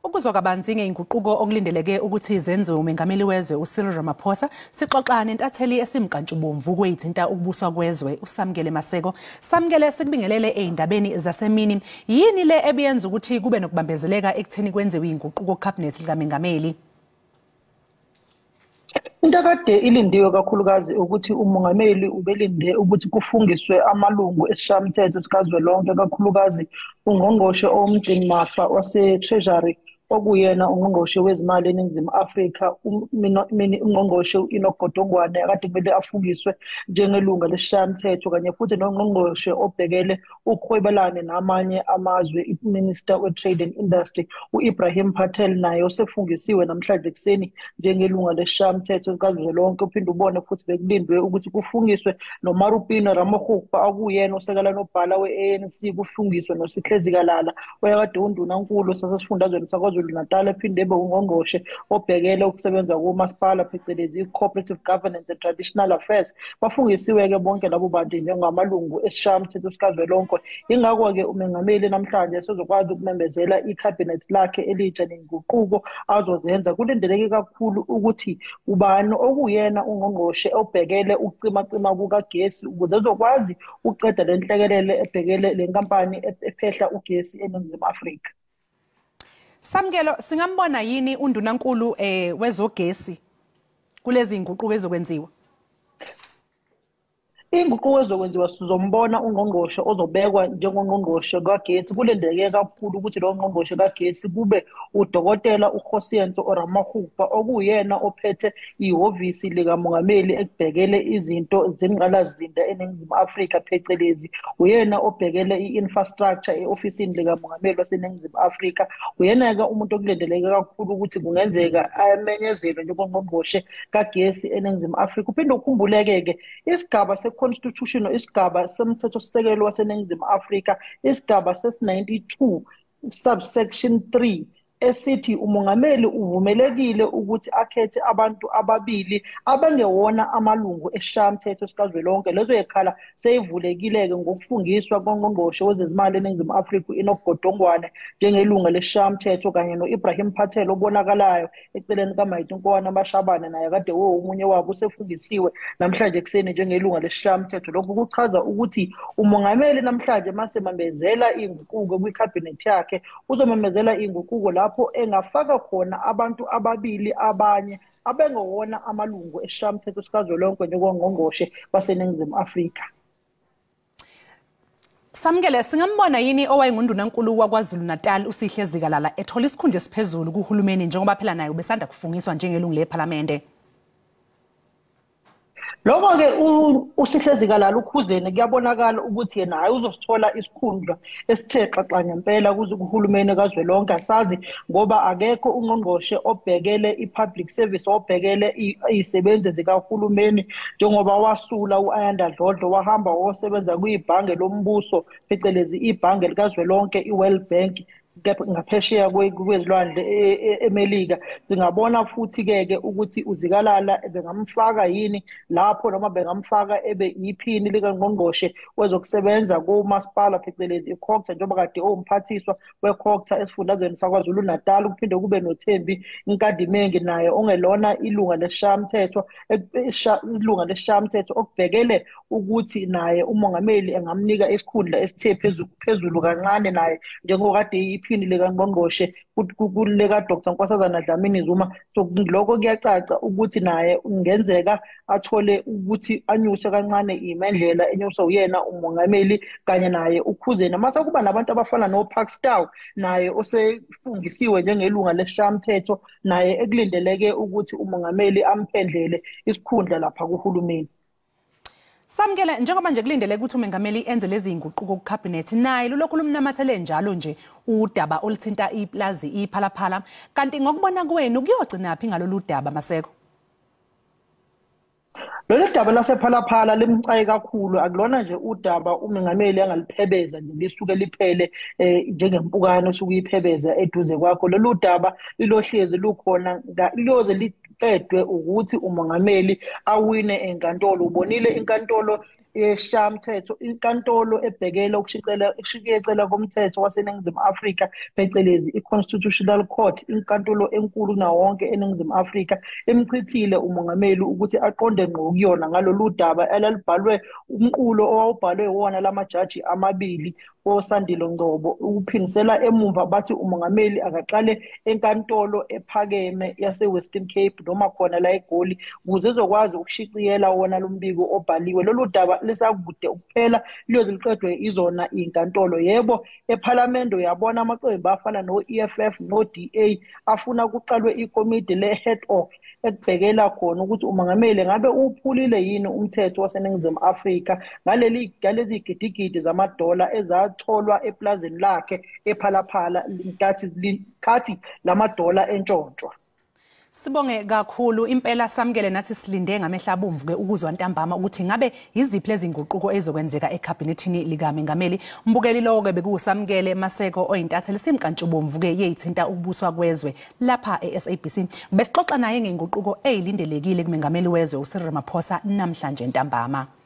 Ukuzwa kabanzi ngeinguquko okulindeleke ukuthi zenziwe umengameli wezwe uCyril Ramaphosa sixoxa nentatheli esimnkantshubomvu kwezithinta ukubuswa kwezwe uSamkele Maseko. Samkele sikubingelele ezindabeni zasemini. Yini le ebiyenza ukuthi kube nokubambezeleka ekutheni kwenziwe inguquko cabinet likamengameli? Into kade ilindiwe kakhulukazi ukuthi umongameli ubelinde ukuthi kufungiswe amalungu esishayamithetho sikazwelonke kakhulukazi ungqongqoshe omgcini mafa wase Treasury okuyena ungqongqoshe wezimali eNingizimu Afrika ungqongqoshe uNokgodongwane akade kumele afungiswe njengelunga lesishayamithetho kanye futhi nongqongqoshe obhekele ukuhwebelana namanye amazwe iMinister we-Trade and Industry uIbrahim Patel naye osefungisiwe namhlanje kuseni njengelunga lesishayamithetho sikazwelonke. Uphinde ubone futhi bekulindwe ukuthi kufungiswe noMarupino Ramaphosa okuyena osekela nobhala we-ANC kufungiswe noSikhlezikalala oyakade undunankulu sasesifundazweni Natal ephinde ebe ungqongqoshe obhekele ukusebenza kumasipala phecelezi cooperative governance and traditional affairs. Bafungisiwe ke bonke labo bantu njengamalungu esishayamithetho sikazwelonke. Ingakho ke umengameli namhlanje sezokwazi ukumembezela icabinet lakhe elitsha nenguquko azozenza. Kulindeleke kakhulu ukuthi ubani okuyena ungqongqoshe obhekele ukucimacima kukagesi ukuze ezokwazi ukuqeda lenhlekelele ebhekele lenkampani ephehla ugesi eNingizimu Afrika. Samkelo, singambona yini undunankulu wezogesi kulezi inguquko ezokwenziwa? Inguquko ezokwenziwa sizombona ungqongqoshe ozobekwa njengongqongqoshe kagesi. Kulindeleke kakhulu ukuthi lo ngqongqoshe kagesi kube udokotela uRamaphosa uRamaphosa okuyena ophethe ihhovisi likamongameli ekubhekele izinto zengqalasizinda eNingizimu Afrika phecelezi uyena obhekele i-infrastructure eofisini likamongameli waseNingizimu Afrika. Uyena-ke umuntu okulindeleke kakhulu ukuthi kungenzeka amenyezelwe njengongqongqoshe kagesi eNingizimu Afrika. Uphinde ukhumbuleke-ke isigaba constitutional isigaba semthetho sisekelo waseNingizimu Afrika isigaba ses92 subsection 3 esithi umongameli uvumelekile ukuthi akhethe abantu ababili abangewona amalungu esishayamithetho sikazwelonke. Lezo ekhala seyivulekile-ke ngokufungiswa kongqongqoshe wezezimali eNingizimu Afrika uNokgodongwane njengelunga lesishayamithetho kanye noIbrahim Patel obonakalayo eceleni kaMayitinkowana Mashabane naye kade omunye wabo usefungisiwe namhlanje kuseni njengelunga lesishayamithetho. Lokhu kuchaza ukuthi umongameli namhlanje masemembezela inguquko kwicabinet yakhe uzomembezela inguquko lapho engafaka khona abantu ababili abanye abengewona amalungu esishayamithetho sikazwelonke njengongqongqoshe baseNingizimu Afrika. Samkele, singambona yini owayengundunankulu waKwaZulu Natal uSikhlezikalala ethola isikhundla esiphezulu kuhulumeni njengoba phela naye ubesanda kufungiswa njengelungu lePhalamende? Lokho-ke uSikhlezikalala ukhuzeni kuyabonakala ukuthi yena hayi uzosithola isikhundla esithe xaxa ngempela kuhulumeni kazwelonke. Asazi ngoba akekho ungqongqoshe obhekele ipublic service obhekele izisebenzi zikahulumeni njengoba wasula uAyanda Dlodlo wahamba wosebenza kuyibhange lombuso phecelezi ibhange likazwelonke iWorld Bank ngaphesheya kwezilwandle eMelika. Singabona futhi-ke ukuthi uZikalala bengamfaka yini lapho noma bengamfaka ebe yiphini likangqongqoshe wezokusebenza komasipala phecelezi iCOGTA njengoba kade umphathiswa weCOGTA esifundazweni saKwaZulu Natal. Kuphinde kube noThembi Nkadimengi naye ongelona ilunga lesishayamithetho okubhekele ukuthi naye umongameli engamnika isikhundla esithe phezulu kancane naye njengokade iphini likangqongqoshe kuleka Dr. Nkosazana Dlamini Zuma. So lokho kuyacaca ukuthi naye kungenzeka athole ukuthi anyuse kancane imendlela enyusa uyena umongameli kanye naye ukhuzeni. Mase kuba nabantu abafana noPaxtow naye osefungisiwe njengelunga lesishayamithetho naye ekulindeleke ukuthi umongameli amphendlele isikhundla lapha kuhulumeni. Samkele, njengoba nje kulindeleke ukuthi umengameli enze lezi inguquko kucabinet naye lokho lumnamathele njalo nje udaba oluthinta iplazi iphalaphala, kanti ngokubona kwenu kuyogcina phi ngalolu daba Maseko? Lolu daba lasephalaphala limcaye kakhulu, akulona nje udaba umengameli angaliphebeza nje lisuke liphele njengempukane osukuyiphebeza eduze kwakho. Lolu daba lilohlezi lukhona liyoze liqedwe ukuthi umongameli awine enkantolo. Ubonile inkantolo yeshamthetho inkantolo ebhekela ukushicilelwa komthetho waseNingizimu Afrika phecelezi i-Constitutional Court, inkantolo enkulu nawonke eNingizimu Afrika, emchithile umongameli ukuthi aqonde ngqo kuyona ngalolu daba elalibhalwe umqulo owawubhalwe wona lamajaji amabili oSandile Ngcobo ukuphindisela emumva bathi umongameli akaqale enkantolo ephakeme yase-Western Cape noma khona la eGoli ukuze ezokwazi ukushiciyela wona lombiko obhaliwe. Lolu daba lisakude ukuphela liyoze liqedwe izona inkantolo. Yebo, ePhalamende yabona amaqembu afana no-EFF no-DA afuna kuqalwe ikomiti le-head off ekubhekela khona ukuthi umongameli ngabe uphulile yini umthetho waseNingizimu Afrika ngalezi gidigidi zamadola ezatholwa eplazini lakhe ePhalaphala nkathi lamadola entshontshwa. Sibonge kakhulu impela Samkele, nathi silinde ngamehla abomvu ke ukuzwa ntambama ukuthi ngabe yiziphi lezi nguquko ezokwenzeka ekhabinethini likaMengameli. Mbukeli lo ke bekuSamkele Maseko oyintatheli esimnkantshubomvu ke yezithinta ukubuswa kwezwe lapha eSABC. Besixoxa naye ngenguquko ezilindelekile kuMengameli wezwe uCyril Ramaphosa namhlanje ntambama.